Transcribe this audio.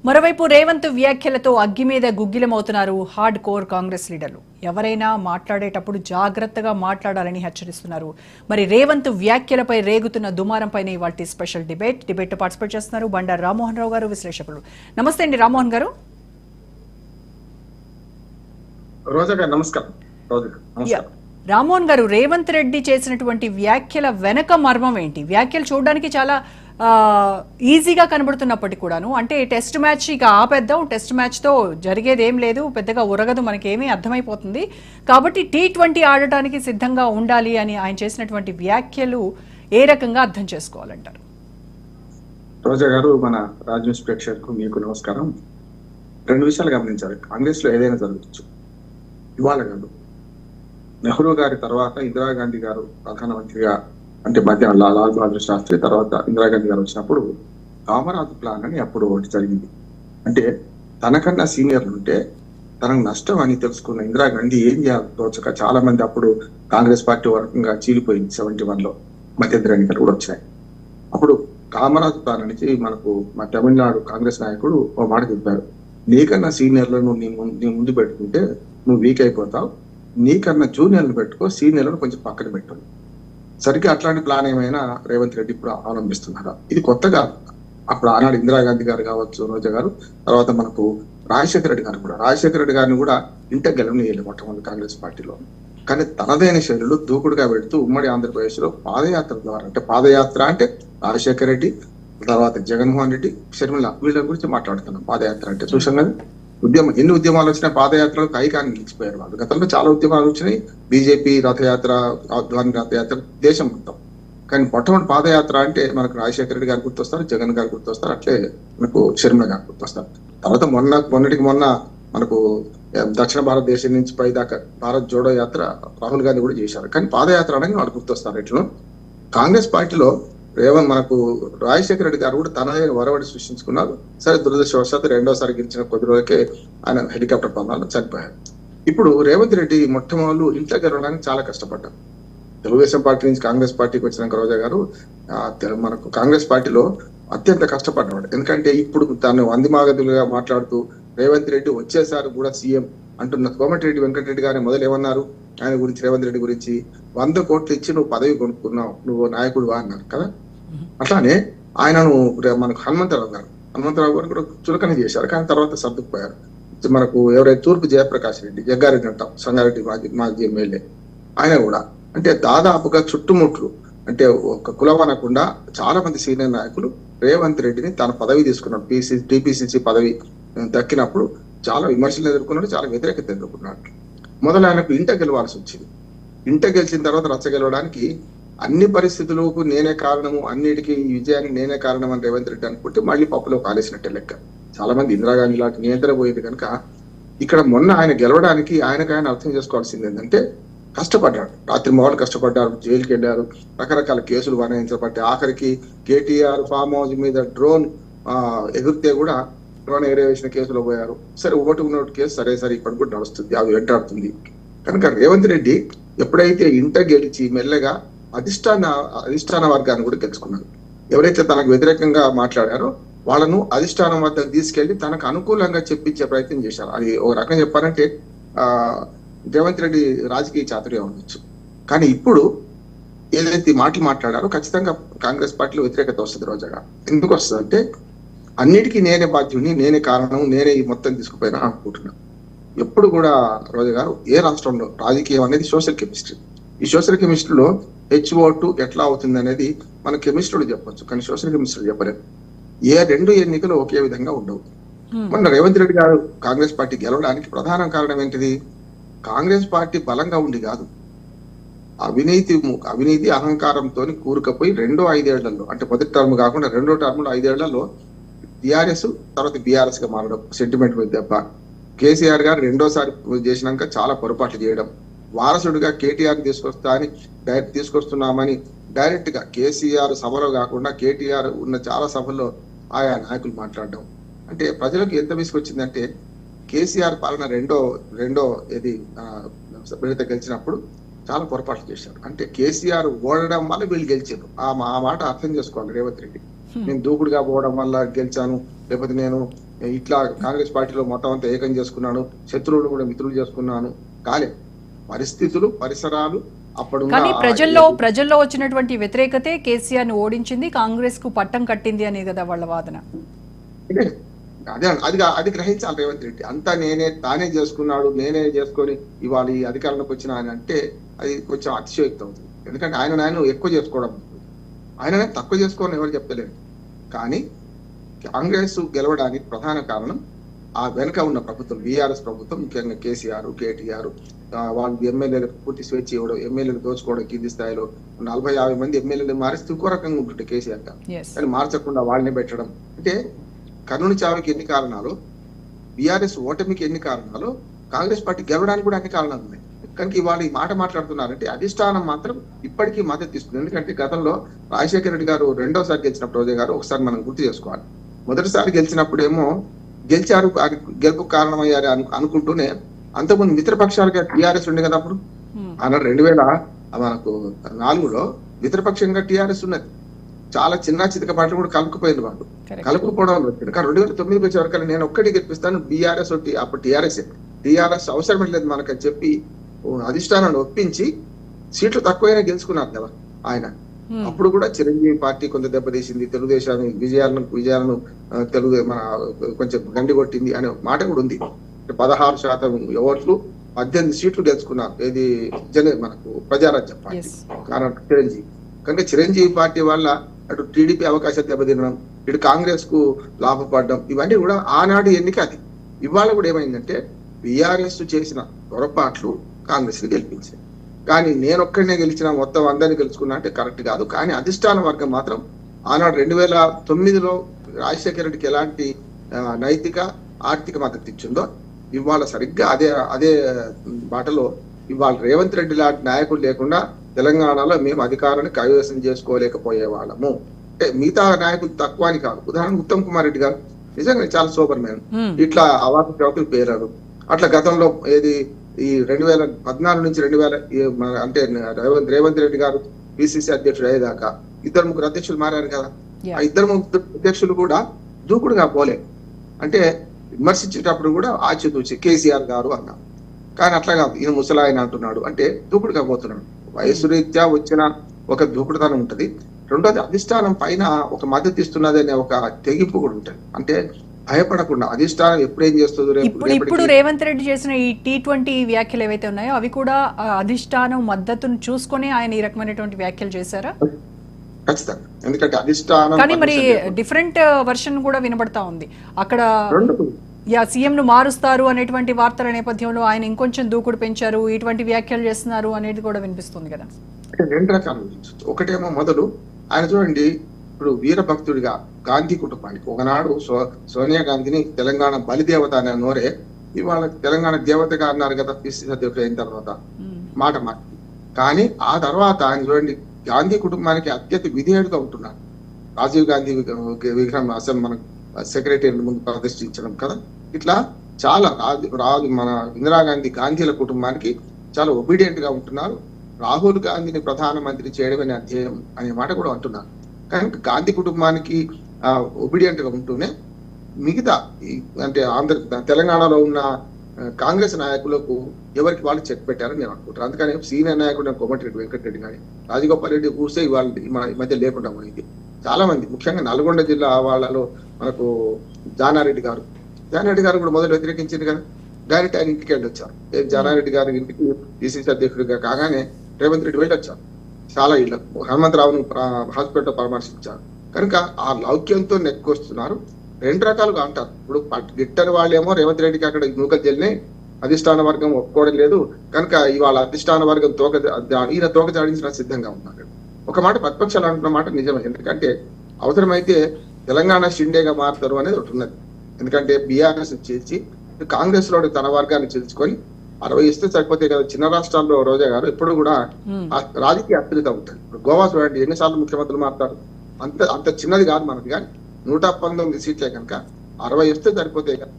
మరోవైపు రేవంత్ వ్యాఖ్యలతో అగ్గి మీద గుగ్గిలమవుతున్నారు హార్డ్ కోర్ కాంగ్రెస్ లీడర్లు. ఎవరైనా మాట్లాడేటప్పుడు జాగ్రత్తగా మాట్లాడాలని హెచ్చరిస్తున్నారు. మరి రేవంత్ వ్యాఖ్యలపై రేగుతున్న దుమారంపైనే ఇవాల్టి స్పెషల్ డిబేట్ పార్టిసిపేట్ చేస్తున్నారు బండారు రామ్మోహన్ రావు గారు, విశ్లేషకులు. నమస్తే అండి రామ్మోహన్ గారు. రామ్మోహన్ గారు, రేవంత్ రెడ్డి చేసినటువంటి వ్యాఖ్యల వెనక మర్మం ఏంటి? వ్యాఖ్యలు చూడడానికి చాలా ఈజీగా కనబడుతున్నప్పటికీ కూడాను, అంటే టెస్ట్ మ్యాచ్ ఇక ఆపేద్దాం, టెస్ట్ మ్యాచ్ తో జరిగేది ఏం లేదు, పెద్దగా ఉరగదు, మనకేమీ అర్థమైపోతుంది, కాబట్టి T20 ఆడటానికి సిద్ధంగా ఉండాలి అని ఆయన చేసినటువంటి వ్యాఖ్యలు ఏ రకంగా అర్థం చేసుకోవాలంటారు? రోజా గారు, మన రాజ్ న్యూస్ ప్రేక్షకులకు మీకు నమస్కారం. రెండు విషయాలు గమనించాలి. కాంగ్రెస్ లో ఏదైనా జరగచ్చు. ఇవాళ కాదు, నెహ్రూ గారి తర్వాత ఇందిరాగాంధీ గారు ప్రధానమంత్రిగా, అంటే మధ్య లాల్ బహదూర్ శాస్త్రి తర్వాత ఇందిరాగాంధీ గారు వచ్చినప్పుడు కామరాజ్ ప్లాన్ అని అప్పుడు ఒకటి జరిగింది. అంటే తనకన్నా సీనియర్లు ఉంటే తనకు నష్టం అని తెలుసుకున్న ఇందిరాగాంధీ ఏం చేయాలి తోచక చాలా మంది అప్పుడు కాంగ్రెస్ పార్టీ వర్గంగా చీలిపోయింది. 71లో మధ్యంతర ఎన్నికలు కూడా వచ్చాయి. అప్పుడు కామరాజ్ ప్లాన్ నుంచి మనకు మా తమిళనాడు కాంగ్రెస్ నాయకుడు ఓ మాట చెప్పారు, నీకన్నా సీనియర్లను నీ ముందు పెట్టుకుంటే నువ్వు వీక్ అయిపోతావు, నీకన్నా జూనియర్లు పెట్టుకో, సీనియర్లను కొంచెం పక్కన పెట్టు. సరిగ్గా అట్లాంటి ప్లాన్ ఏమైనా రేవంత్ రెడ్డి ఇప్పుడు అవలంబిస్తున్నారా? ఇది కొత్తగా. అప్పుడు ఆనాడు ఇందిరాగాంధీ గారు కావచ్చు, రోజా గారు, తర్వాత మనకు రాజశేఖర రెడ్డి గారు కూడా, రాజశేఖర రెడ్డి గారిని కూడా ఇంటర్ గెలవనియలేదు మొట్టమొదటి కాంగ్రెస్ పార్టీలో. కానీ తనదైన శైలిలో దూకుడుగా పెడుతూ ఉమ్మడి ఆంధ్రప్రదేశ్ లో పాదయాత్ర ద్వారా, అంటే పాదయాత్ర అంటే రాజశేఖర రెడ్డి తర్వాత జగన్మోహన్ రెడ్డి, షర్మిల, వీళ్ళ గురించి మాట్లాడుతున్నాం. పాదయాత్ర అంటే చూసాం కదా, ఎన్ని ఉద్యమాలు వచ్చినా పాదయాత్రలకు ఐకాన్ నిలిచిపోయారు వాళ్ళు. గతంలో చాలా ఉద్యమాలు వచ్చినాయి, బీజేపీ రథయాత్ర, ఆధ్వాని రథయాత్ర, దేశం మొత్తం. కానీ మొట్టమొదటి పాదయాత్ర అంటే మనకు రాజశేఖర రెడ్డి గారు గుర్తొస్తారు, జగన్ గారు గుర్తొస్తారు, అట్లే మనకు షర్మిల గారు గుర్తొస్తారు. తర్వాత మొన్నటికి మొన్న మనకు దక్షిణ భారతదేశం నుంచి పై దాకా భారత్ జోడో యాత్ర రాహుల్ గాంధీ కూడా చేశారు. కానీ పాదయాత్ర అనేది వాళ్ళు గుర్తొస్తారు. ఇట్లా కాంగ్రెస్ పార్టీలో మనకు రాజశేఖర రెడ్డి గారు కూడా తనదైన వరవడి సృష్టించుకున్నారు. సరే, దురదృష్టవశాత్తు రెండోసారి గెలిచిన కొద్ది రోజులకే ఆయన హెలికాప్టర్ ప్రమాదంలో చనిపోయారు. ఇప్పుడు రేవంత్ రెడ్డి మొట్టమొదలు ఇంట్లో గెలవడానికి చాలా కష్టపడ్డారు. తెలుగుదేశం పార్టీ నుంచి కాంగ్రెస్ పార్టీకి వచ్చిన రోజా గారు మనకు కాంగ్రెస్ పార్టీలో అత్యంత కష్టపడ్డాడు. ఎందుకంటే ఇప్పుడు తాను వందిమాగదులుగా మాట్లాడుతూ రేవంత్ రెడ్డి వచ్చేసారి కూడా సీఎం అంటున్న కోమటిరెడ్డి వెంకటరెడ్డి గారిని మొదలు ఏమన్నారు ఆయన గురించి, రేవంత్ రెడ్డి గురించి, 100 కోట్లు ఇచ్చి నువ్వు పదవి కొనుక్కున్నావు, నువ్వు నాయకుడు అన్నారు కదా. అట్లానే ఆయనను మనకు హనుమంతరావు గారు కూడా చులకన చేశారు. కానీ తర్వాత సర్దుకుపోయారు. మనకు ఎవరైతే తూర్పు జయప్రకాష్ రెడ్డి, జగ్గారెడ్డి అంటాం, సంగారెడ్డి మాజీ ఎమ్మెల్యే, ఆయన కూడా అంటే దాదాపుగా చుట్టుముట్లు, అంటే ఒక కులం అనకుండా చాలా మంది సీనియర్ నాయకులు రేవంత్ రెడ్డిని తన పదవి తీసుకున్నాడు. టీపీసీసీ పదవి దక్కినప్పుడు చాలా విమర్శలు ఎదుర్కొన్నాడు, చాలా వ్యతిరేకత ఎదుర్కొన్నాడు. మొదలు ఆయనకు ఇంట గెలవాల్సి వచ్చింది. ఇంట గెలిచిన తర్వాత రచ్చ గెలవడానికి అన్ని పరిస్థితులకు నేనే కారణము, అన్నిటికీ ఈ విజయానికి నేనే కారణం అని రేవంత్ రెడ్డి అనుకుంటే మళ్ళీ పప్పులో కాలేసినట్టే లెక్క. చాలా మంది ఇందిరాగాంధీ లాంటి నియంత్రణ పోయింది కనుక ఇక్కడ మొన్న ఆయన గెలవడానికి ఆయన అర్థం చేసుకోవాల్సింది ఏంటంటే కష్టపడ్డాడు. రాత్రి మొదలు కష్టపడ్డారు, జైలుకి వెళ్ళారు, రకరకాల కేసులు బనాయించబట్టి ఆఖరికి కేటీఆర్ ఫామ్ హౌస్ మీద డ్రోన్ ఎగిరితే కూడా డ్రోన్ ఎగరేసిన కేసులో పోయారు. సరే, ఓటు ఉన్నోటు కేసు సరే ఇప్పటికి కూడా నడుస్తుంది, అది వెంటాడుతుంది. కనుక రేవంత్ రెడ్డి ఎప్పుడైతే ఇంట గెలిచి మెల్లగా అధిష్టాన వర్గాన్ని కూడా గెలుచుకున్నారు. ఎవరైతే తనకు వ్యతిరేకంగా మాట్లాడారో వాళ్ళను అధిష్టానం వద్దకు తీసుకెళ్లి తనకు అనుకూలంగా చెప్పించే ప్రయత్నం చేశారు. అది ఒక రకంగా చెప్పాలంటే రేవంత్ రెడ్డి రాజకీయ చాతుర్యం ఉండొచ్చు. కానీ ఇప్పుడు ఏదైతే మాటలు మాట్లాడారో ఖచ్చితంగా కాంగ్రెస్ పార్టీలో వ్యతిరేకత వస్తుంది. రోజాగా ఎందుకు వస్తుంది అంటే అన్నిటికీ నేనే బాధ్యుని, నేనే కారణం, నేనే ఈ మొత్తం తీసుకుపోయినా అనుకుంటున్నాను. ఎప్పుడు కూడా రోజా గారు ఏ రాష్ట్రంలో రాజకీయం అనేది సోషల్ కెమిస్ట్రీ. ఈ సోషల్ కెమిస్ట్రీలో H2 ఎట్లా అవుతుంది అనేది మన కెమిస్ట్రీలు చెప్పొచ్చు, కానీ సోషల్ కెమిస్ట్రీ చెప్పలేము. ఏ రెండు ఎన్నికలు ఒకే విధంగా ఉండవు. మొన్న రేవంత్ రెడ్డి గారు కాంగ్రెస్ పార్టీ గెలవడానికి ప్రధాన కారణం ఏంటిది? కాంగ్రెస్ పార్టీ బలంగా ఉండి కాదు, అవినీతి అహంకారంతో కూరుకపోయి రెండో 5 ఏళ్లలో, అంటే మొదటి టర్మ్ కాకుండా రెండో టర్మ్ 5 ఏళ్లలో టిఆర్ఎస్ తర్వాత బీఆర్ఎస్ గా మారడం సెంటిమెంట్ మీద దెబ్బ. కేసీఆర్ గారు రెండోసారి చేసినాక చాలా పొరపాట్లు చేయడం, వారసుడిగా కేటీఆర్ తీసుకొస్తున్నామని డైరెక్ట్ గా కేసీఆర్ సభలో కాకుండా కేటీఆర్ ఉన్న చాలా సభల్లో ఆయా నాయకులు మాట్లాడడం. అంటే ప్రజలకు ఎంత విసుకొచ్చిందంటే కేసీఆర్ పాలన రెండో విడత గెలిచినప్పుడు చాలా పొరపాట్లు చేశారు. అంటే కేసీఆర్ ఓడడం వల్ల వీళ్ళు గెలిచారు. ఆ మాట అర్థం చేసుకోవాలి రేవంత్ రెడ్డి. నేను దూకుడుగా పోవడం వల్ల గెలిచాను, లేకపోతే నేను ఇట్లా కాంగ్రెస్ పార్టీలో మొత్తం అంతా ఏకం చేసుకున్నాను, శత్రువులు కూడా మిత్రులు చేసుకున్నాను కాలే. పరిస్థితులు, పరిసరాలు కానీ ప్రజల్లో వచ్చినటువంటి వ్యతిరేకతే కేసీఆర్ ను ఓడించింది, కాంగ్రెస్ కు పట్టం కట్టింది అనేది కదా వాళ్ళ వాదన. అది గ్రహించాలి రేవంత్ రెడ్డి. అంతా తానే చేసుకున్నాడు, నేనే చేసుకొని ఇవాళ ఈ అధికారంలోకి వచ్చిన ఆయన అంటే అది కొంచెం అతిశయోక్తి అవుతుంది. ఎందుకంటే ఆయన ఎక్కువ చేసుకోవడం, ఆయన తక్కువ చేసుకోవాలని ఎవరు చెప్పలేరు. కానీ కాంగ్రెస్ గెలవడానికి ప్రధాన కారణం ఆ వెనుక ఉన్న ప్రభుత్వం, బీఆర్ఎస్ ప్రభుత్వం, ముఖ్యంగా కేసీఆర్, కేటీఆర్, వాళ్ళు ఎమ్మెల్యేలకు పూర్తి స్వేచ్ఛ ఇవ్వడం, ఎమ్మెల్యేలు దోచుకోవడం, కింది స్థాయిలో 40-50 మంది ఎమ్మెల్యేలు మారిస్తే ఇంకో రకంగా ఉంటుంటే కేసీఆర్ గారు, కానీ మార్చకుండా వాళ్ళని పెట్టడం. అంటే కర్నూలు చావుకి ఎన్ని కారణాలు, బీఆర్ఎస్ ఓటమికి ఎన్ని కారణాలు, కాంగ్రెస్ పార్టీ గెలవడానికి కూడా అన్ని కారణాలు ఉన్నాయి. కనుక ఇవాళ ఈ మాట మాట్లాడుతున్నారంటే అధిష్టానం మాత్రం ఇప్పటికీ మద్దతు ఇస్తుంది. ఎందుకంటే గతంలో రాజశేఖర రెడ్డి గారు రెండోసారి గెలిచినప్పుడు రోజా గారు ఒకసారి మనం గుర్తు చేసుకోవాలి. మొదటిసారి గెలిచినప్పుడేమో గెలిచారు, గెలుపు కారణమయ్యారు అనుకుంటూనే అంతకుముందు మిత్రపక్షాలుగా టీఆర్ఎస్ ఉండే కదా అప్పుడు. అన్న 2004లో మిత్రపక్షంగా టీఆర్ఎస్ ఉన్నది. చాలా చిన్న చితక పాటలు కూడా కలుపుకుపోయింది వాళ్ళు. కలుపుకోవడం వచ్చింది. కానీ 2009 వచ్చే వరకు నేను ఒక్కటి గెలిపిస్తాను, బీఆర్ఎస్ అప్పుడు టీఆర్ఎస్ అవసరం లేదు మనకని చెప్పి అధిష్టానాన్ని ఒప్పించి సీట్లు తక్కువైనా గెలుచుకున్నారు కదా ఆయన. అప్పుడు కూడా చిరంజీవి పార్టీ కొంత దెబ్బతీసింది, తెలుగుదేశాన్ని విజయాలను తెలుగు మన కొంచెం గండి కొట్టింది అనే మాట కూడా ఉంది. 16% ఓట్లు, 18 సీట్లు గెలుచుకున్నారు. ఏది మనకు ప్రజారాజ్యం పార్టీ కారణం చిరంజీవి. కనుక చిరంజీవి పార్టీ వల్ల అటు టీడీపీ అవకాశాలు దెబ్బతినడం, ఇటు కాంగ్రెస్ కు లాభపడడం, ఇవన్నీ కూడా ఆనాడు ఎన్నిక అది. ఇవాళ కూడా ఏమైందంటే బీఆర్ఎస్ చేసిన పొరపాట్లు కాంగ్రెస్ ని గెలిపించాయి. కానీ నేనొక్కడినే గెలిచిన మొత్తం అందరినీ గెలుచుకున్నా అంటే కరెక్ట్ కాదు. కానీ అధిష్టాన వర్గం మాత్రం ఆనాడు 2009లో రాజశేఖర రెడ్డికి ఎలాంటి నైతిక ఆర్థిక మద్దతు ఇచ్చిందో ఇవాళ సరిగ్గా అదే బాటలో ఇవాళ రేవంత్ రెడ్డి లాంటి నాయకులు లేకుండా తెలంగాణలో మేము అధికారాన్ని కైవసం చేసుకోలేకపోయే వాళ్ళము. అంటే మిగతా నాయకులు తక్కువ అని కాదు. ఉదాహరణకు ఉత్తమ్ కుమార్ రెడ్డి గారు నిజంగా చాలా సూపర్ మ్యాన్, ఇట్లా అవార్డు చౌకులు పేరారు. అట్లా గతంలో ఏది ఈ 2014 నుంచి 2000 అంటే రేవంత్ రెడ్డి గారు పిసిసి అధ్యక్షుడు అయ్యేదాకా 2-3 అధ్యక్షులు మారారు కదా. ఆ 2-3 అధ్యక్షులు కూడా దూకుడుగా పోలే. అంటే విమర్శించేటప్పుడు కూడా ఆచితూచి కేసీఆర్ గారు అన్నారు. కానీ అట్లా కాదు, ఈయన ముసలాయన అంటున్నాడు అంటే దూకుడుగా పోతున్నాడు. వయసు రీత్యా వచ్చిన ఒక దూకుడుతనం ఉంటది. రెండోది అధిష్టానం పైన ఒక మద్దతు ఇస్తున్నది అనే ఒక తెగింపు కూడా ఉంటది. అంటే భయపడకుండా అధిష్టానం ఎప్పుడేం చేస్తుందో. ఇప్పుడు రేవంత్ రెడ్డి చేసిన ఈ T20 వ్యాఖ్యలు ఏవైతే ఉన్నాయో అవి కూడా అధిష్టానం మద్దతును చూసుకొని ఆయన ఈ రకమైనటువంటి వ్యాఖ్యలు చేశారా? ఖచ్చితంగా. ఎందుకంటే అధిష్టానం కానీ మరి డిఫరెంట్ వర్షన్ కూడా వినబడతా ఉంది. అక్కడ సీఎం ను మారుస్తారు అనేటువంటి వార్తల నేపథ్యంలో ఆయన ఇంకొంచెం దూకుడు పెంచారు, ఇటువంటి వ్యాఖ్యలు చేస్తున్నారు అనేది కూడా వినిపిస్తుంది కదా. రెండు రకాలు. ఒకటేమో మొదలు ఆయన చూడండి, ఇప్పుడు వీరభక్తుడిగా గాంధీ కుటుంబానికి ఒకనాడు సోనియా గాంధీని తెలంగాణ బలిదేవత అనే నోరే ఇవాళ తెలంగాణ దేవతగా అన్నారు కదా పిసిసి అధ్యక్షుడు అయిన తర్వాత మాట. కానీ ఆ తర్వాత ఆయన చూడండి గాంధీ కుటుంబానికి అత్యంత విధేయుడుగా ఉంటున్నారు. రాజీవ్ గాంధీ విగ్రహం అసలు మన సెక్రటరీ ముందు ప్రదర్శించడం కదా. ఇట్లా చాలా రాజు మన ఇందిరాగాంధీ గాంధీల కుటుంబానికి చాలా ఒబీడియంట్ గా ఉంటున్నారు. రాహుల్ గాంధీని ప్రధానమంత్రి చేయడమే అధ్యేయం అనే మాట కూడా అంటున్నారు. కానీ గాంధీ కుటుంబానికి ఒబీడియంట్ గా ఉంటూనే మిగతా అంటే తెలంగాణలో ఉన్న కాంగ్రెస్ నాయకులకు ఎవరికి వాళ్ళు చెక్ పెట్టారని నేను అనుకుంటాను. అందుకని సీనియర్ నాయకుడు కోమటిరెడ్డి వెంకటరెడ్డి కానీ రాజగోపాల్ రెడ్డి కూర్చే ఇవాళ ఈ మధ్య లేకుండా పోయింది. చాలా మంది ముఖ్యంగా నల్గొండ జిల్లా వాళ్ళలో మనకు జానారెడ్డి గారు కూడా మొదలు వ్యతిరేకించింది కదా. డైరెక్ట్ ఆయన ఇంటికి వెళ్ళి వచ్చారు. జానారెడ్డి గారి ఇంటికి పిసిసి అధ్యక్షుడిగా కాగానే రేవంత్ రెడ్డి వెళ్ళి వచ్చారు. చాలా ఇళ్లకు హనుమంతరావును హాస్పిటల్ పరామర్శించారు. కనుక ఆ లౌక్యంతో నెక్కొస్తున్నారు. రెండు రకాలుగా అంటారు. ఇప్పుడు గిట్టని వాళ్ళేమో రేవంత్ రెడ్డికి అక్కడ నూకలు చెల్లినాయి, అధిష్టాన వర్గం ఒప్పుకోవడం లేదు కనుక ఇవాళ అధిష్టాన వర్గం ఈయన తోక జాడించిన సిద్ధంగా ఉన్నారు. ఒక మాట ప్రతిపక్షాలు అంటున్న మాట నిజమే. ఎందుకంటే అవసరమైతే తెలంగాణ షిండేగా మారుతారు అనేది ఒకటి ఉన్నది. ఎందుకంటే బీఆర్ఎస్ చేసి కాంగ్రెస్ లో తన వర్గాన్ని చేర్చుకొని 60 ఇస్తే సరిపోతే కదా. చిన్న రాష్ట్రాల్లో రోజా గారు ఎప్పుడు కూడా రాజకీయ అస్థిరత ఉంటుంది. ఇప్పుడు గోవా చూడండి, ఎన్నిసార్లు ముఖ్యమంత్రులు మారుతారు. అంత చిన్నది కాదు మనకి. కానీ 119 సీట్లే కనుక 60 ఇస్తే సరిపోతే కదా.